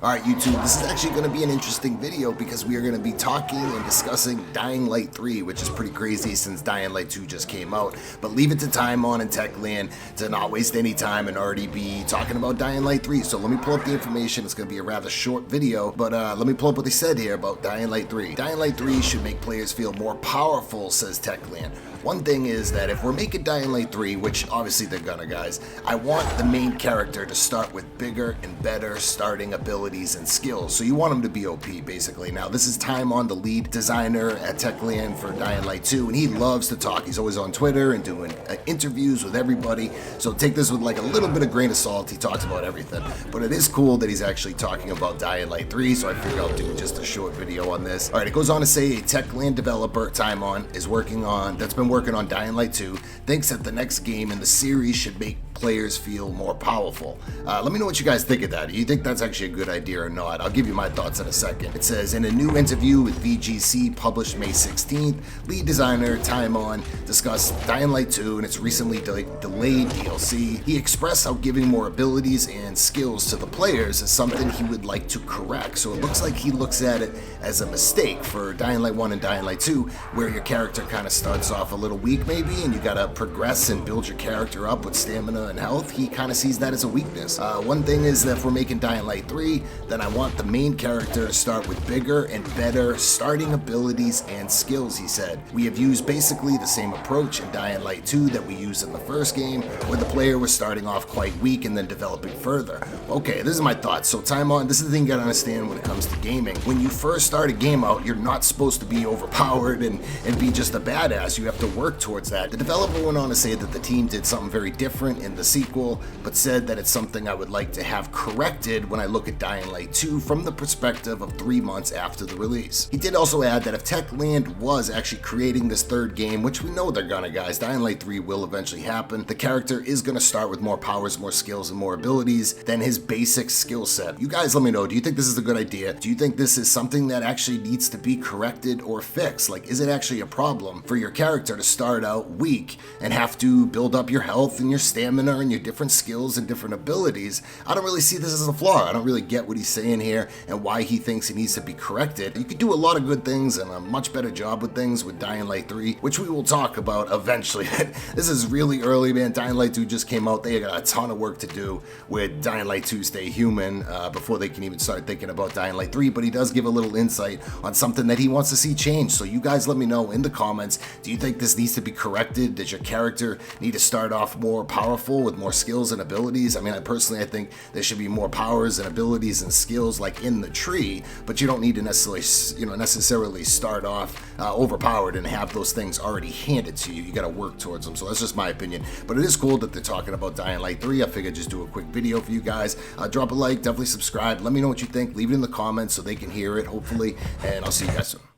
Alright YouTube, this is actually going to be an interesting video because we are going to be talking and discussing Dying Light 3, which is pretty crazy since Dying Light 2 just came out. But leave it to Timon and Techland to not waste any time and already be talking about Dying Light 3. So let me pull up the information. It's going to be a rather short video, but let me pull up what they said here about Dying Light 3. Dying Light 3 should make players feel more powerful, says Techland. One thing is that if we're making Dying Light 3, which obviously they're gonna, guys, I want the main character to start with bigger and better starting abilities and skills. So you want him to be OP, basically. Now, this is Timon, the lead designer at Techland for Dying Light 2, and he loves to talk. He's always on Twitter and doing interviews with everybody. So take this with like a little bit of grain of salt. He talks about everything. But it is cool that he's actually talking about Dying Light 3, so I figured I'll do just a short video on this. All right, it goes on to say a Techland developer, Timon, is working on Dying Light 2, thinks that the next game in the series should make players feel more powerful. Let me know what you guys think of that. Do you think that's actually a good idea or not? I'll give you my thoughts in a second. It says, in a new interview with VGC published May 16th, lead designer Timon discussed Dying Light 2 and its recently delayed DLC. He expressed how giving more abilities and skills to the players is something he would like to correct. So it looks like he looks at it as a mistake for Dying Light 1 and Dying Light 2, where your character kind of starts off a little weak maybe, and you gotta progress and build your character up with stamina and health. He kind of sees that as a weakness. One thing is that if we're making Dying Light 3, then I want the main character to start with bigger and better starting abilities and skills, he said. We have used basically the same approach in Dying Light 2 that we used in the first game, where the player was starting off quite weak and then developing further. Okay, this is my thoughts. So Timon, this is the thing you gotta understand when it comes to gaming. When you first start a game out, you're not supposed to be overpowered and be just a badass. You have to work towards that. The developer went on to say that the team did something very different in the sequel, but said that it's something I would like to have corrected when I look at Dying Light 2 from the perspective of 3 months after the release. He did also add that if Techland was actually creating this third game, which we know they're gonna, guys, Dying Light 3 will eventually happen, the character is gonna start with more powers, more skills, and more abilities than his basic skill set. You guys let me know, do you think this is a good idea? Do you think this is something that actually needs to be corrected or fixed? Like, is it actually a problem for your character to start out weak and have to build up your health and your stamina and your different skills and different abilities? I don't really see this as a flaw. I don't really get what he's saying here and why he thinks it needs to be corrected. You could do a lot of good things and a much better job with things with Dying Light 3, which we will talk about eventually. This is really early, man. Dying Light 2 just came out. They got a ton of work to do with Dying Light 2 Stay Human before they can even start thinking about Dying Light 3, but he does give a little insight on something that he wants to see change. So you guys let me know in the comments, do you think this needs to be corrected? Does your character need to start off more powerful with more skills and abilities? I mean, I think there should be more powers and abilities and skills like in the tree, but you don't need to necessarily start off overpowered and have those things already handed to you. You got to work towards them. So that's just my opinion, but it is cool that they're talking about Dying Light 3. I figured just do a quick video for you guys. Drop a like, definitely subscribe. Let me know what you think. Leave it in the comments so they can hear it, hopefully, and I'll see you guys soon.